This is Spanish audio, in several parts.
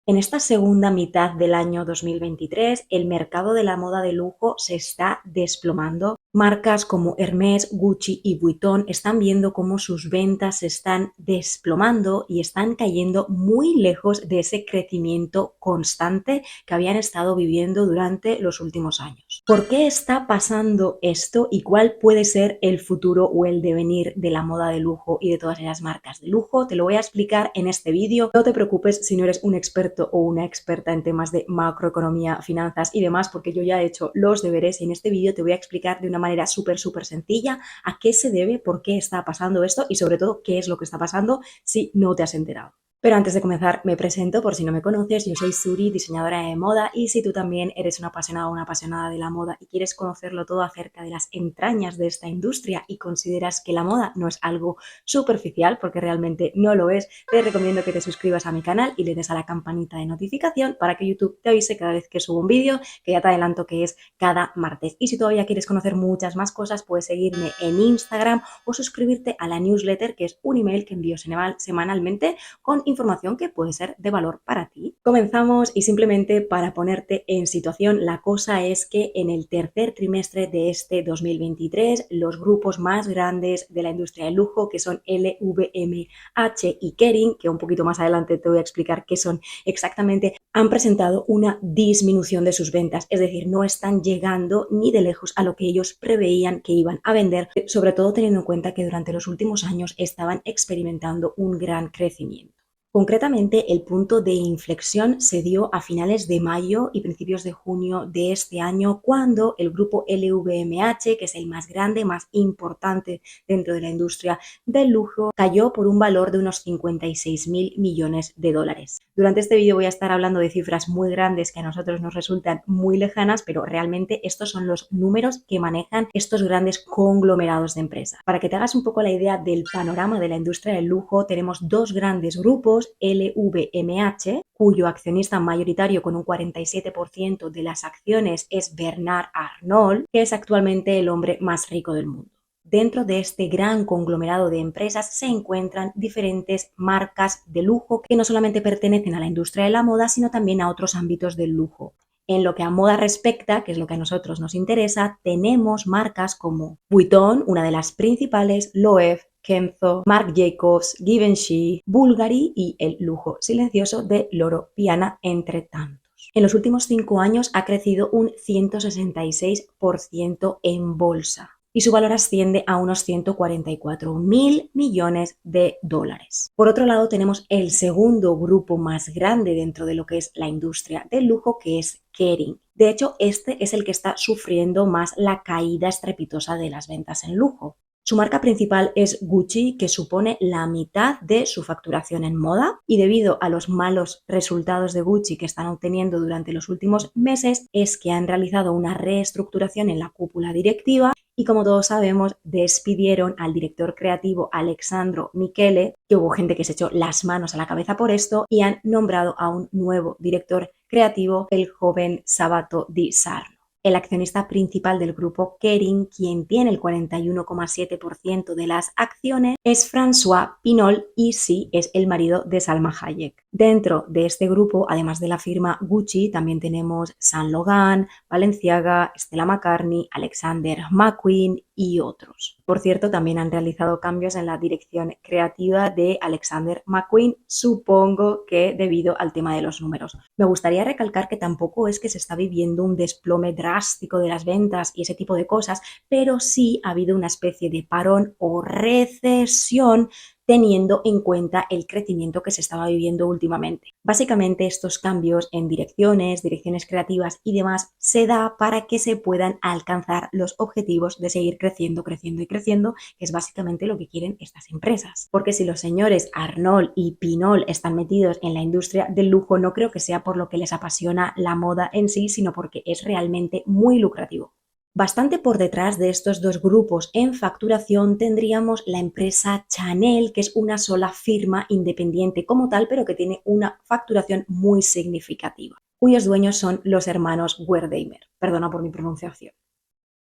En esta segunda mitad del año 2023, el mercado de la moda de lujo se está desplomando. Marcas como Hermès, Gucci y Vuitton están viendo cómo sus ventas se están desplomando y están cayendo muy lejos de ese crecimiento constante que habían estado viviendo durante los últimos años. ¿Por qué está pasando esto y cuál puede ser el futuro o el devenir de la moda de lujo y de todas las marcas de lujo? Te lo voy a explicar en este vídeo. No te preocupes si no eres un experto o una experta en temas de macroeconomía, finanzas y demás, porque yo ya he hecho los deberes y en este vídeo te voy a explicar de una manera súper sencilla a qué se debe, por qué está pasando esto y sobre todo qué es lo que está pasando si no te has enterado. Pero antes de comenzar me presento por si no me conoces, yo soy Suri, diseñadora de moda, y si tú también eres un apasionado o una apasionada de la moda y quieres conocerlo todo acerca de las entrañas de esta industria y consideras que la moda no es algo superficial, porque realmente no lo es, te recomiendo que te suscribas a mi canal y le des a la campanita de notificación para que YouTube te avise cada vez que subo un vídeo, que ya te adelanto que es cada martes. Y si todavía quieres conocer muchas más cosas, puedes seguirme en Instagram o suscribirte a la newsletter, que es un email que envío semanalmente con información que puede ser de valor para ti. Comenzamos y simplemente para ponerte en situación, la cosa es que en el tercer trimestre de este 2023, los grupos más grandes de la industria del lujo, que son LVMH y Kering, que un poquito más adelante te voy a explicar qué son exactamente, han presentado una disminución de sus ventas, es decir, no están llegando ni de lejos a lo que ellos preveían que iban a vender, sobre todo teniendo en cuenta que durante los últimos años estaban experimentando un gran crecimiento. Concretamente, el punto de inflexión se dio a finales de mayo y principios de junio de este año, cuando el grupo LVMH, que es el más grande, más importante dentro de la industria del lujo, cayó por un valor de unos 56.000 millones de dólares. Durante este vídeo voy a estar hablando de cifras muy grandes que a nosotros nos resultan muy lejanas, pero realmente estos son los números que manejan estos grandes conglomerados de empresas. Para que te hagas un poco la idea del panorama de la industria del lujo, tenemos dos grandes grupos: LVMH, cuyo accionista mayoritario con un 47% de las acciones es Bernard Arnault, que es actualmente el hombre más rico del mundo. Dentro de este gran conglomerado de empresas se encuentran diferentes marcas de lujo que no solamente pertenecen a la industria de la moda, sino también a otros ámbitos del lujo. En lo que a moda respecta, que es lo que a nosotros nos interesa, tenemos marcas como Vuitton, una de las principales, Loewe, Kenzo, Marc Jacobs, Givenchy, Bulgari y el lujo silencioso de Loro Piana, entre tantos. En los últimos 5 años ha crecido un 166% en bolsa y su valor asciende a unos 144.000 millones de dólares. Por otro lado, tenemos el segundo grupo más grande dentro de lo que es la industria del lujo, que es Kering. De hecho, este es el que está sufriendo más la caída estrepitosa de las ventas en lujo. Su marca principal es Gucci, que supone la mitad de su facturación en moda, y debido a los malos resultados de Gucci que están obteniendo durante los últimos meses, es que han realizado una reestructuración en la cúpula directiva y, como todos sabemos, despidieron al director creativo Alessandro Michele, que hubo gente que se echó las manos a la cabeza por esto, y han nombrado a un nuevo director creativo, el joven Sabato Di Sarno. El accionista principal del grupo Kering, quien tiene el 41,7% de las acciones, es François Pinault y sí, es el marido de Salma Hayek. Dentro de este grupo, además de la firma Gucci, también tenemos Saint Laurent, Balenciaga, Stella McCartney, Alexander McQueen y otros. Por cierto, también han realizado cambios en la dirección creativa de Alexander McQueen, supongo que debido al tema de los números. Me gustaría recalcar que tampoco es que se está viviendo un desplome drástico de las ventas y ese tipo de cosas, pero sí ha habido una especie de parón o recesión, teniendo en cuenta el crecimiento que se estaba viviendo últimamente. Básicamente, estos cambios en direcciones creativas y demás se da para que se puedan alcanzar los objetivos de seguir creciendo, que es básicamente lo que quieren estas empresas. Porque si los señores Arnault y Pinault están metidos en la industria del lujo, no creo que sea por lo que les apasiona la moda en sí, sino porque es realmente muy lucrativo. Bastante por detrás de estos dos grupos en facturación tendríamos la empresa Chanel, que es una sola firma independiente como tal, pero que tiene una facturación muy significativa, cuyos dueños son los hermanos Wertheimer. Perdona por mi pronunciación.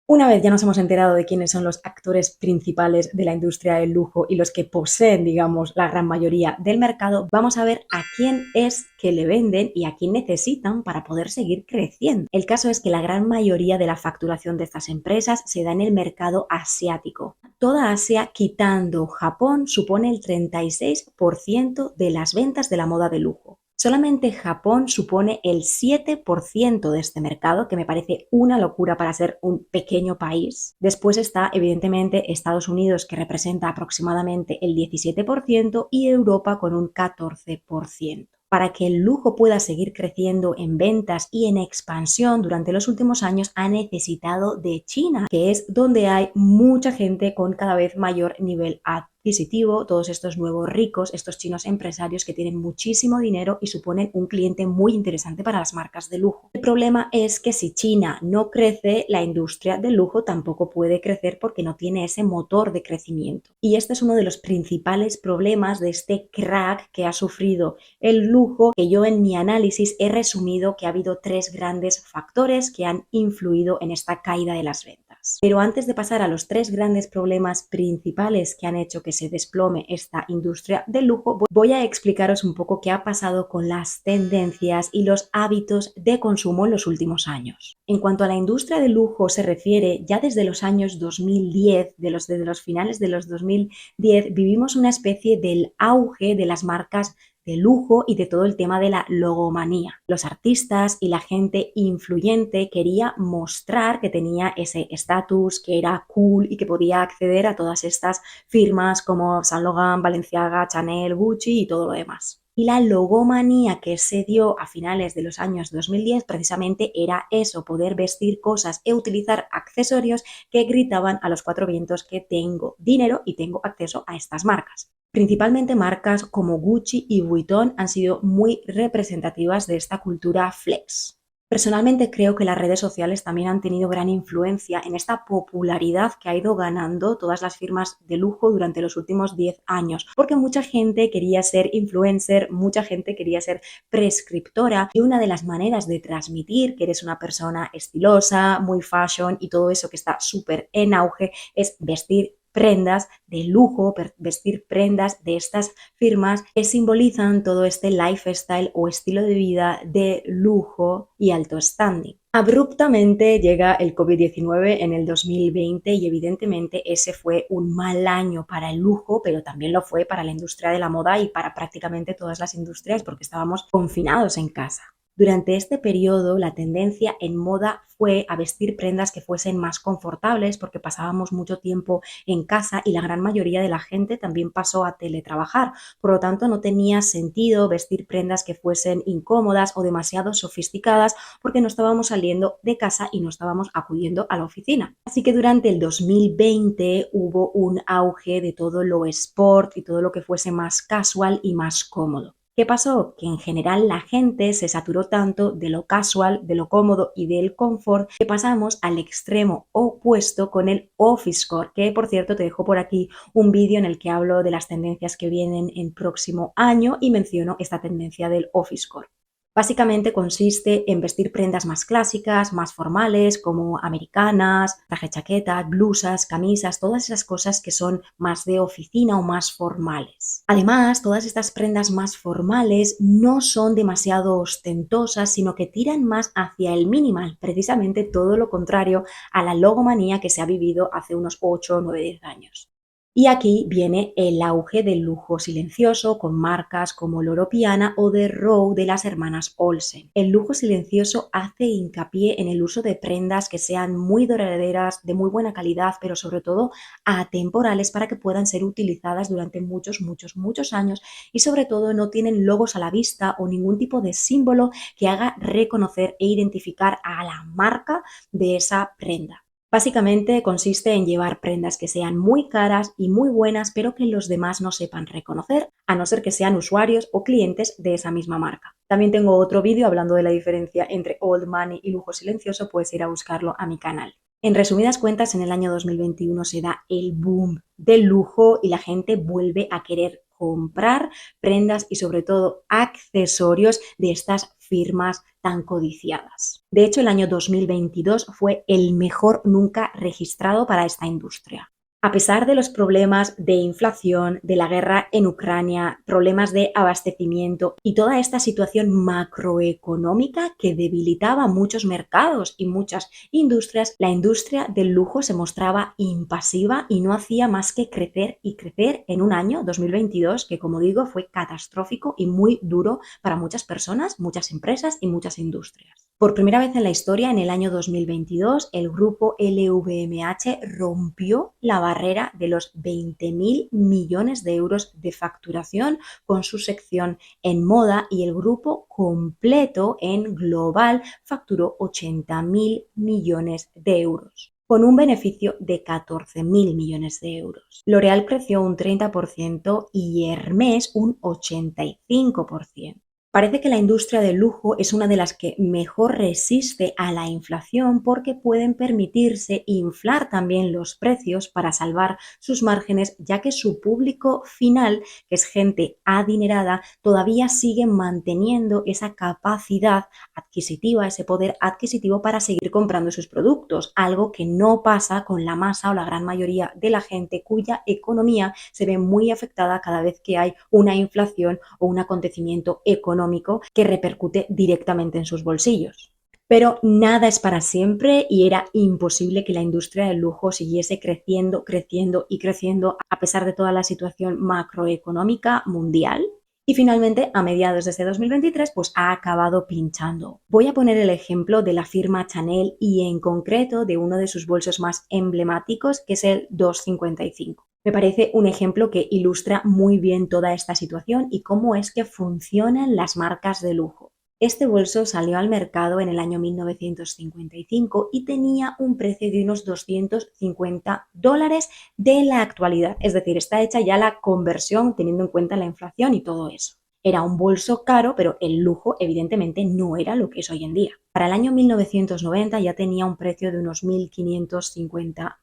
Una vez ya nos hemos enterado de quiénes son los actores principales de la industria del lujo y los que poseen, digamos, la gran mayoría del mercado, vamos a ver a quién es que le venden y a quién necesitan para poder seguir creciendo. El caso es que la gran mayoría de la facturación de estas empresas se da en el mercado asiático. Toda Asia, quitando Japón, supone el 36% de las ventas de la moda de lujo. Solamente Japón supone el 7% de este mercado, que me parece una locura para ser un pequeño país. Después está, evidentemente, Estados Unidos, que representa aproximadamente el 17%, y Europa con un 14%. Para que el lujo pueda seguir creciendo en ventas y en expansión durante los últimos años, ha necesitado de China, que es donde hay mucha gente con cada vez mayor nivel adquisitivo, todos estos nuevos ricos, estos chinos empresarios que tienen muchísimo dinero y suponen un cliente muy interesante para las marcas de lujo. El problema es que si China no crece, la industria del lujo tampoco puede crecer porque no tiene ese motor de crecimiento. Y este es uno de los principales problemas de este crack que ha sufrido el lujo, que yo en mi análisis he resumido que ha habido 3 grandes factores que han influido en esta caída de las ventas. Pero antes de pasar a los 3 grandes problemas principales que han hecho que se desplome esta industria del lujo, voy a explicaros un poco qué ha pasado con las tendencias y los hábitos de consumo en los últimos años. En cuanto a la industria del lujo se refiere, ya desde los años 2010, desde los finales de los 2010, vivimos una especie del auge de las marcas de lujo y de todo el tema de la logomanía. Los artistas y la gente influyente quería mostrar que tenía ese estatus, que era cool y que podía acceder a todas estas firmas como Saint Laurent, Balenciaga, Chanel, Gucci y todo lo demás. Y la logomanía que se dio a finales de los años 2010 precisamente era eso, poder vestir cosas e utilizar accesorios que gritaban a los 4 vientos que tengo dinero y tengo acceso a estas marcas. Principalmente marcas como Gucci y Vuitton han sido muy representativas de esta cultura flex. Personalmente creo que las redes sociales también han tenido gran influencia en esta popularidad que ha ido ganando todas las firmas de lujo durante los últimos 10 años, porque mucha gente quería ser influencer, mucha gente quería ser prescriptora, y una de las maneras de transmitir que eres una persona estilosa, muy fashion y todo eso que está súper en auge es vestir prendas de lujo, vestir prendas de estas firmas que simbolizan todo este lifestyle o estilo de vida de lujo y alto standing. Abruptamente llega el COVID-19 en el 2020 y evidentemente ese fue un mal año para el lujo, pero también lo fue para la industria de la moda y para prácticamente todas las industrias porque estábamos confinados en casa. Durante este periodo, la tendencia en moda fue a vestir prendas que fuesen más confortables porque pasábamos mucho tiempo en casa y la gran mayoría de la gente también pasó a teletrabajar. Por lo tanto, no tenía sentido vestir prendas que fuesen incómodas o demasiado sofisticadas porque no estábamos saliendo de casa y no estábamos acudiendo a la oficina. Así que durante el 2020 hubo un auge de todo lo sport y todo lo que fuese más casual y más cómodo. ¿Qué pasó? Que en general la gente se saturó tanto de lo casual, de lo cómodo y del confort que pasamos al extremo opuesto con el officecore, que por cierto te dejo por aquí un vídeo en el que hablo de las tendencias que vienen en próximo año y menciono esta tendencia del officecore. Básicamente consiste en vestir prendas más clásicas, más formales, como americanas, traje chaquetas, blusas, camisas, todas esas cosas que son más de oficina o más formales. Además, todas estas prendas más formales no son demasiado ostentosas, sino que tiran más hacia el minimal, precisamente todo lo contrario a la logomanía que se ha vivido hace unos 8, 9, 10 años. Y aquí viene el auge del lujo silencioso con marcas como Loro Piana o The Row de las hermanas Olsen. El lujo silencioso hace hincapié en el uso de prendas que sean muy duraderas, de muy buena calidad, pero sobre todo atemporales para que puedan ser utilizadas durante muchos, muchos, muchos años y sobre todo no tienen logos a la vista o ningún tipo de símbolo que haga reconocer e identificar a la marca de esa prenda. Básicamente consiste en llevar prendas que sean muy caras y muy buenas, pero que los demás no sepan reconocer, a no ser que sean usuarios o clientes de esa misma marca. También tengo otro vídeo hablando de la diferencia entre old money y lujo silencioso, puedes ir a buscarlo a mi canal. En resumidas cuentas, en el año 2021 se da el boom del lujo y la gente vuelve a querer comprar prendas y sobre todo accesorios de estas firmas tan codiciadas. De hecho, el año 2022 fue el mejor nunca registrado para esta industria. A pesar de los problemas de inflación, de la guerra en Ucrania, problemas de abastecimiento y toda esta situación macroeconómica que debilitaba muchos mercados y muchas industrias, la industria del lujo se mostraba impasiva y no hacía más que crecer y crecer en un año 2022 que, como digo, fue catastrófico y muy duro para muchas personas, muchas empresas y muchas industrias. Por primera vez en la historia, en el año 2022, el grupo LVMH rompió la barrera de los 20.000 millones de euros de facturación con su sección en moda y el grupo completo en global facturó 80.000 millones de euros con un beneficio de 14.000 millones de euros. L'Oréal creció un 30% y Hermès un 85%. Parece que la industria del lujo es una de las que mejor resiste a la inflación porque pueden permitirse inflar también los precios para salvar sus márgenes, ya que su público final, que es gente adinerada, todavía sigue manteniendo esa capacidad adquisitiva, ese poder adquisitivo para seguir comprando sus productos, algo que no pasa con la masa o la gran mayoría de la gente cuya economía se ve muy afectada cada vez que hay una inflación o un acontecimiento económico que repercute directamente en sus bolsillos. Pero nada es para siempre y era imposible que la industria del lujo siguiese creciendo, creciendo y creciendo a pesar de toda la situación macroeconómica mundial. Y finalmente, a mediados de este 2023, pues ha acabado pinchando. Voy a poner el ejemplo de la firma Chanel y en concreto de uno de sus bolsos más emblemáticos, que es el 255. Me parece un ejemplo que ilustra muy bien toda esta situación y cómo es que funcionan las marcas de lujo. Este bolso salió al mercado en el año 1955 y tenía un precio de unos $250 de la actualidad. Es decir, está hecha ya la conversión teniendo en cuenta la inflación y todo eso. Era un bolso caro, pero el lujo evidentemente no era lo que es hoy en día. Para el año 1990 ya tenía un precio de unos $1.550.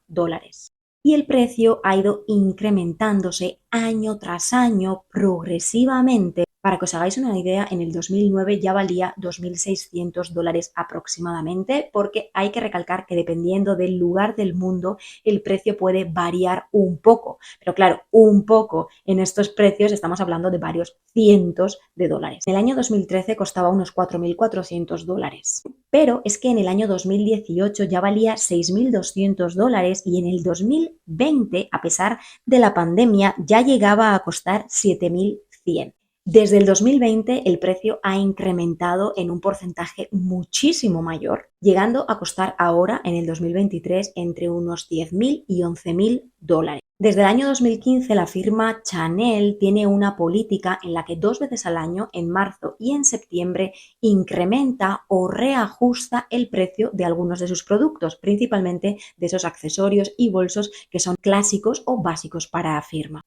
Y el precio ha ido incrementándose año tras año progresivamente. Para que os hagáis una idea, en el 2009 ya valía $2.600 aproximadamente, porque hay que recalcar que dependiendo del lugar del mundo el precio puede variar un poco. Pero claro, un poco en estos precios estamos hablando de varios cientos de dólares. En el año 2013 costaba unos $4.400. Pero es que en el año 2018 ya valía $6.200 y en el 2020, a pesar de la pandemia, ya llegaba a costar 7.100. Desde el 2020 el precio ha incrementado en un porcentaje muchísimo mayor, llegando a costar ahora en el 2023 entre unos 10.000 y 11.000 dólares. Desde el año 2015 la firma Chanel tiene una política en la que 2 veces al año, en marzo y en septiembre, incrementa o reajusta el precio de algunos de sus productos, principalmente de esos accesorios y bolsos que son clásicos o básicos para la firma.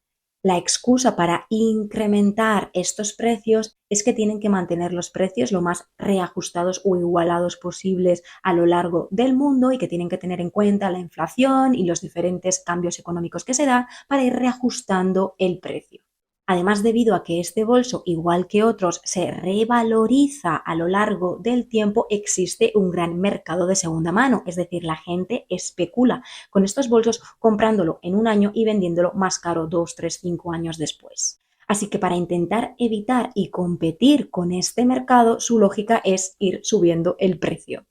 La excusa para incrementar estos precios es que tienen que mantener los precios lo más reajustados o igualados posibles a lo largo del mundo y que tienen que tener en cuenta la inflación y los diferentes cambios económicos que se dan para ir reajustando el precio. Además, debido a que este bolso, igual que otros, se revaloriza a lo largo del tiempo, existe un gran mercado de segunda mano, es decir, la gente especula con estos bolsos comprándolo en un año y vendiéndolo más caro 2, 3, 5 años después. Así que para intentar evitar y competir con este mercado, su lógica es ir subiendo el precio.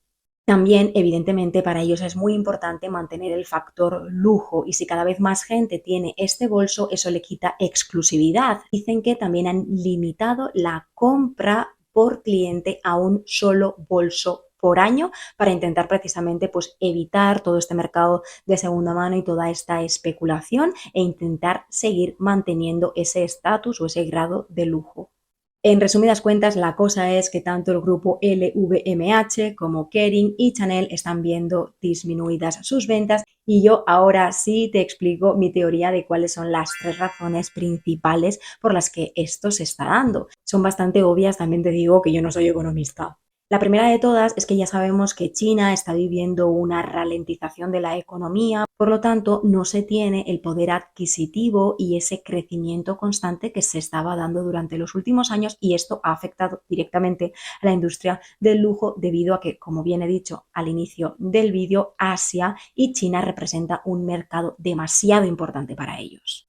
También, evidentemente, para ellos es muy importante mantener el factor lujo y si cada vez más gente tiene este bolso, eso le quita exclusividad. Dicen que también han limitado la compra por cliente a un solo bolso por año para intentar precisamente pues, evitar todo este mercado de segunda mano y toda esta especulación e intentar seguir manteniendo ese estatus o ese grado de lujo. En resumidas cuentas, la cosa es que tanto el grupo LVMH como Kering y Chanel están viendo disminuidas sus ventas y yo ahora sí te explico mi teoría de cuáles son las 3 razones principales por las que esto se está dando. Son bastante obvias, también te digo que yo no soy economista. La primera de todas es que ya sabemos que China está viviendo una ralentización de la economía, por lo tanto no se tiene el poder adquisitivo y ese crecimiento constante que se estaba dando durante los últimos años, y esto ha afectado directamente a la industria del lujo debido a que, como bien he dicho al inicio del vídeo, Asia y China representa un mercado demasiado importante para ellos.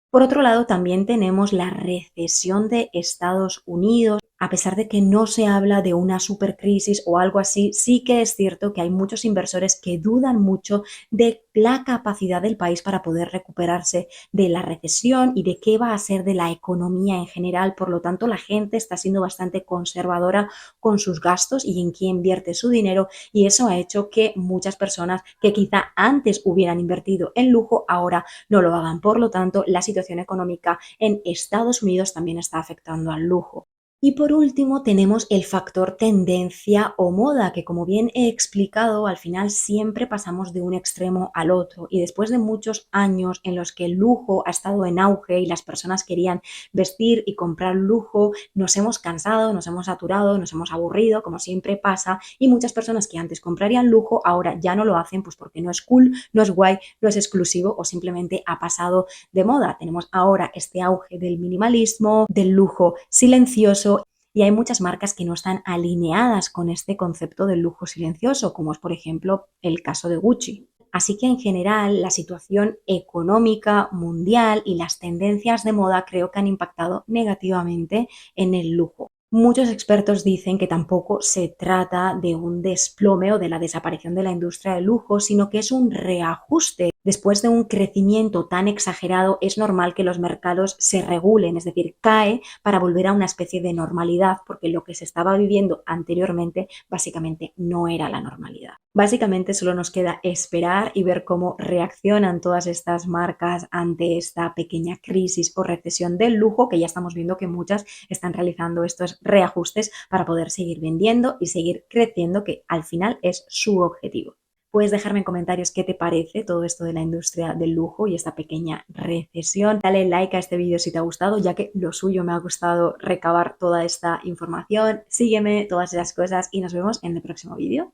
Por otro lado, también tenemos la recesión de Estados Unidos. A pesar de que no se habla de una supercrisis o algo así, sí que es cierto que hay muchos inversores que dudan mucho de la capacidad del país para poder recuperarse de la recesión y de qué va a ser de la economía en general. Por lo tanto, la gente está siendo bastante conservadora con sus gastos y en quién invierte su dinero, y eso ha hecho que muchas personas que quizá antes hubieran invertido en lujo ahora no lo hagan. Por lo tanto, la situación económica en Estados Unidos también está afectando al lujo. Y por último tenemos el factor tendencia o moda, que como bien he explicado, al final siempre pasamos de un extremo al otro, y después de muchos años en los que el lujo ha estado en auge y las personas querían vestir y comprar lujo, nos hemos cansado, nos hemos saturado, nos hemos aburrido, como siempre pasa, y muchas personas que antes comprarían lujo ahora ya no lo hacen, pues porque no es cool, no es guay, no es exclusivo o simplemente ha pasado de moda. Tenemos ahora este auge del minimalismo, del lujo silencioso, y hay muchas marcas que no están alineadas con este concepto del lujo silencioso, como es por ejemplo el caso de Gucci. Así que en general la situación económica mundial y las tendencias de moda creo que han impactado negativamente en el lujo. Muchos expertos dicen que tampoco se trata de un desplome o de la desaparición de la industria del lujo, sino que es un reajuste. Después de un crecimiento tan exagerado, es normal que los mercados se regulen, es decir, cae para volver a una especie de normalidad, porque lo que se estaba viviendo anteriormente básicamente no era la normalidad. Básicamente solo nos queda esperar y ver cómo reaccionan todas estas marcas ante esta pequeña crisis o recesión del lujo, que ya estamos viendo que muchas están realizando estos reajustes para poder seguir vendiendo y seguir creciendo, que al final es su objetivo. Puedes dejarme en comentarios qué te parece todo esto de la industria del lujo y esta pequeña recesión. Dale like a este vídeo si te ha gustado, ya que lo suyo me ha gustado recabar toda esta información. Sígueme, todas esas cosas, y nos vemos en el próximo vídeo.